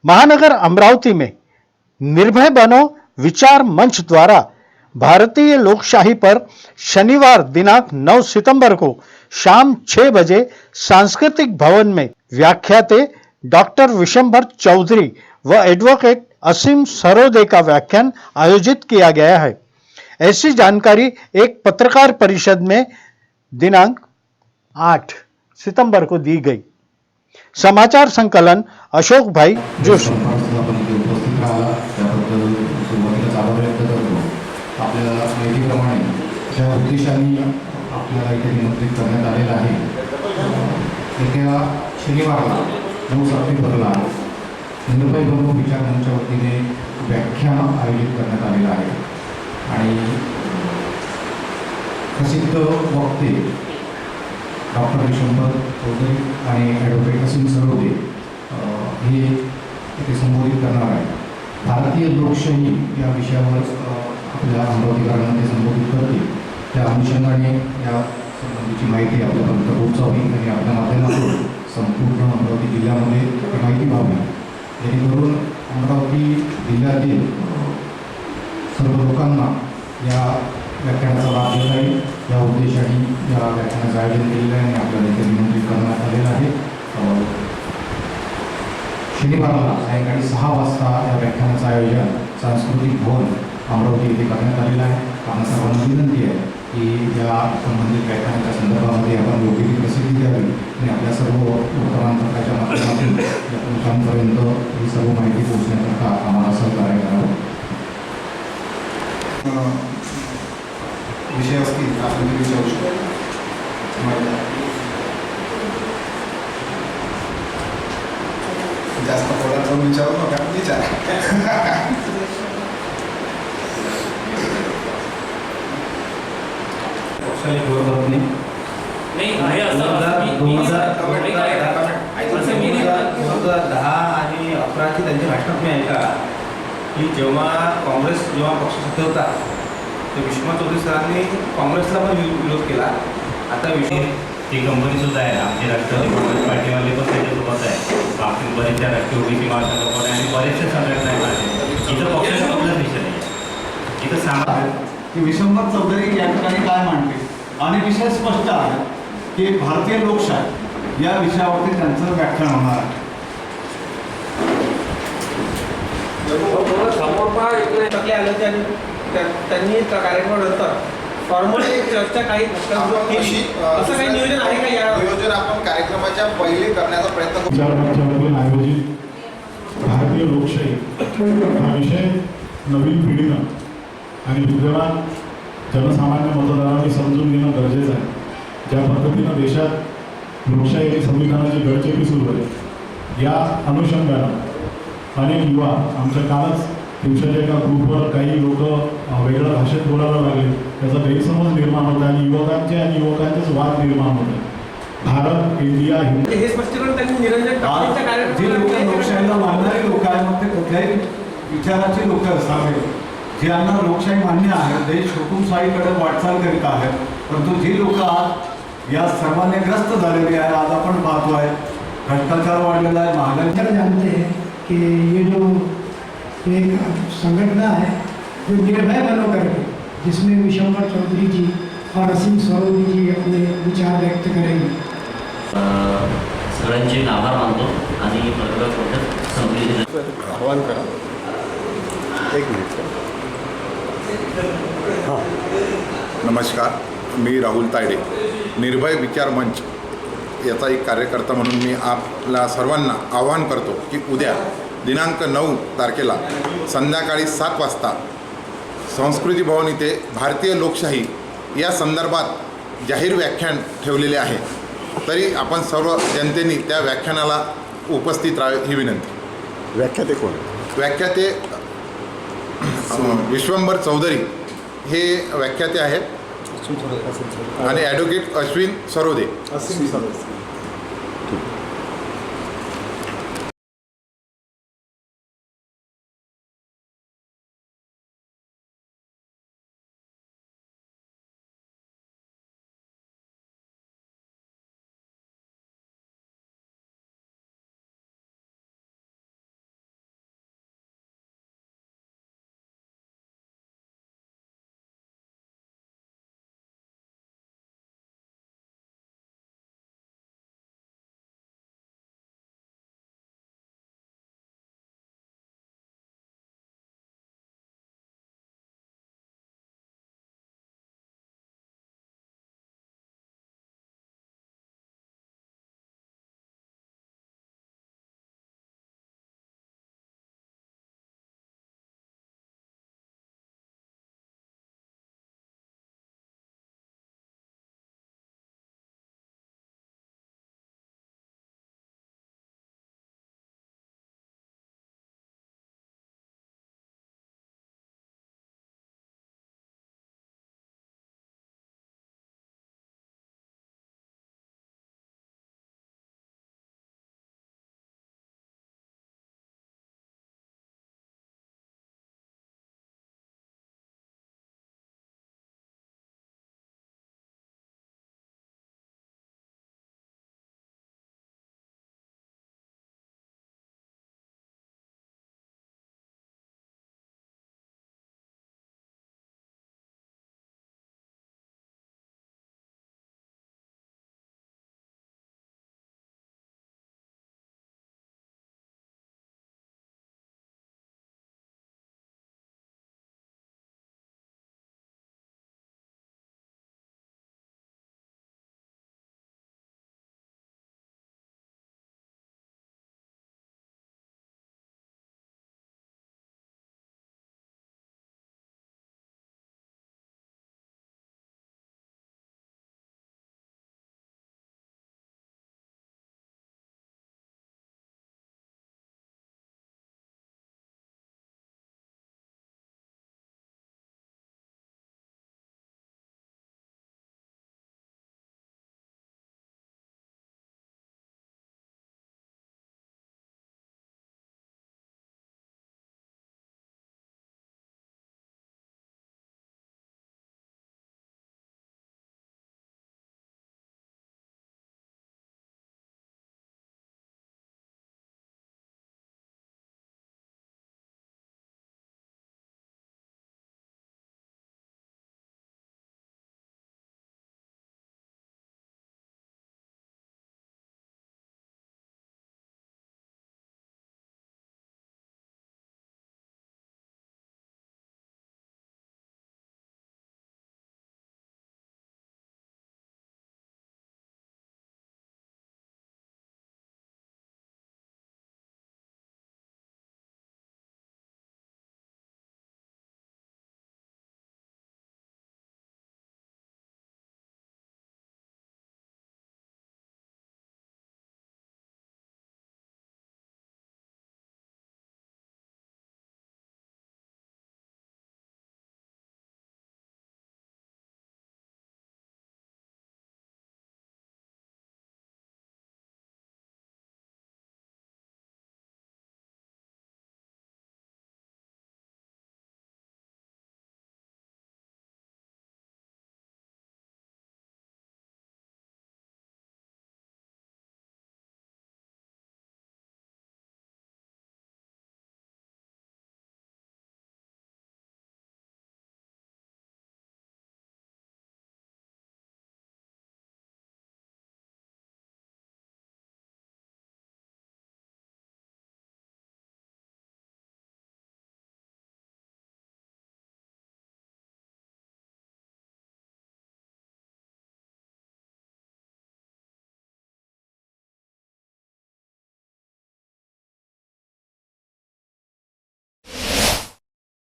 महानगर अमरावती में निर्भय बनो विचार मंच द्वारा भारतीय लोकशाही पर शनिवार दिनांक 9 सितंबर को शाम 6 बजे सांस्कृतिक भवन में व्याख्याते डॉक्टर विशंबर चौधरी व एडवोकेट असीम सरोदे का व्याख्यान आयोजित किया गया है। ऐसी जानकारी एक पत्रकार परिषद में दिनांक 8 सितंबर को दी गई। समाचार संकलन अशोक भाई जोशी। आपल्याला माहितीप्रमाणे ज्या उद्देशाने आपल्याला इथे निमंत्रित करण्यात आलेलं आहे येत्या शनिवारला 9 सप्टेंबरला निर्भय बनो विचार मंचाच्या वतीने व्याख्यान आयोजित करण्यात आलेलं आहे आणि प्रसिद्ध वक्ते डॉक्टर विशंबर चौधरी आणि ॲडव्होकेट असीम सरोदे हे इथे संबोधित करणार आहे। भारतीय लोकशाही या विषयावर आपल्या अमरावतीकरांना ते संबोधित करतील। त्या अनुषंगाने या संबंधीची माहिती आपल्यापर्यंत पोहोचावी आणि आपल्या माध्यमातून संपूर्ण अमरावती जिल्ह्यामध्ये माहिती व्हावी, जेणेकरून अमरावती जिल्ह्यातील सर्व लोकांना या व्याख्यानाचा लाभ देता येईल। या उद्देशाने या व्याख्यानाचं आयोजन केलेलं आहे आणि आपल्याला इथे निमंत्रित करण्यात आलेलं आहे। शनिवारला सायंकाळी 6 वाजता या व्याख्यानाचं आयोजन सांस्कृतिक भवन अमरावती येथे करण्यात आलेलं आहे। आपल्या सर्वांना विनंती आहे की या संबंधित व्याख्यानाच्या संदर्भामध्ये आपण योग्य ती प्रसिद्धी द्यावी आणि आपल्या सर्व वर्तमानपत्राच्या माध्यमातून या लोकांपर्यंत ही सर्व माहिती पोहोचण्याकरता आम्हाला सहकार्य करावं। विषय असतील आपण ते विचारू शकतो। जास्त पोटात जाऊन विचारू नका, विचार नाही आहे असं 2010 आणि 11ची त्यांची भाषणात मी ऐका की जेव्हा काँग्रेस पक्ष सत्तेत होता तर विश्वनाथ चौधरी सरांनी काँग्रेसला पण विरोध केला। आता ती कंपनी सुद्धा आहे, आमची राष्ट्रवादी काँग्रेस पार्टीवाले पण त्याच्यासोबत आहे, बाकी बरेचशा राष्ट्रीय ओबीसी महासंघ आणि बरेचशा संघटना आहेत। इथं पक्षाचा कुठलाच विषय नाही, इथं सांगा की विशंबर चौधरी या ठिकाणी काय मांडते आणि विषय स्पष्ट आहे की भारतीय लोकशाही या विषयावरती त्यांचं व्याख्यान होणार आहे। त्यांनी कार्यक्रमानंतर फॉर्मली चर्चा काही असं काही नियोजन आहे का? या नियोजन आपण कार्यक्रमाच्या पहिले करण्याचा प्रयत्न करू। आयोजित भारतीय लोकशाही हा विषय नवीन पिढीनं आणि विद्यमान जनसामान्य मतदारांनी समजून घेणं गरजेचं आहे। ज्या पद्धतीनं देशात लोकशाही संविधानाची गळचेपी सुरू आहे, या अनुषंगानं अनेक युवा आमच्या कालच दिवसाच्या एका ग्रुपवर काही लोक वेगळ्या भाषेत बोलायला लागले, त्याचा गैरसमज निर्माण होता आणि युवकांचेच वाद निर्माण होते। भारत, इंडिया, हिंदी हे स्पष्टीकरण त्यांनी निरंजन जे लोक लोकशाहीला मानणारे लोक आहेत, मग ते कुठल्याही विचाराचे लोक असावे, ज्यांना लोकशाही मान्य आहे, देश हुकुमशाहीकडे वाटचाल करीत आहेत, परंतु जी लोक आज या सर्वांनी ग्रस्त झालेली आहे, आज आपण पाहतो आहे भ्रष्टाचार वाढलेला आहे, महागाई। जानते हैं कि ये जो एक संगठन है जो निर्भय बनो करके जिसमें विशंबर चौधरी जी और असीम सरोदे जी अपने विचार व्यक्त करेंगे। सगळ्यांचे आभार मानतो आणि आव्हान करा। एक मिनिट। हां, नमस्कार, मी राहुल तायडे, निर्भय विचार मंच याचा एक कार्यकर्ता म्हणून मी आपल्या सर्वांना आवाहन करतो की उद्या दिनांक 9 तारखेला संध्याकाळी 7 वाजता संस्कृती भवन इथे भारतीय लोकशाही या संदर्भात जाहीर व्याख्यान ठेवलेले आहे। तरी आपण सर्व जनतेने त्या व्याख्यानाला उपस्थित राहावे ही विनंती। व्याख्याते कोण? व्याख्याते विश्वंभर चौधरी हे व्याख्याते आहेत आणि ॲडव्होकेट अश्विन सरोदे।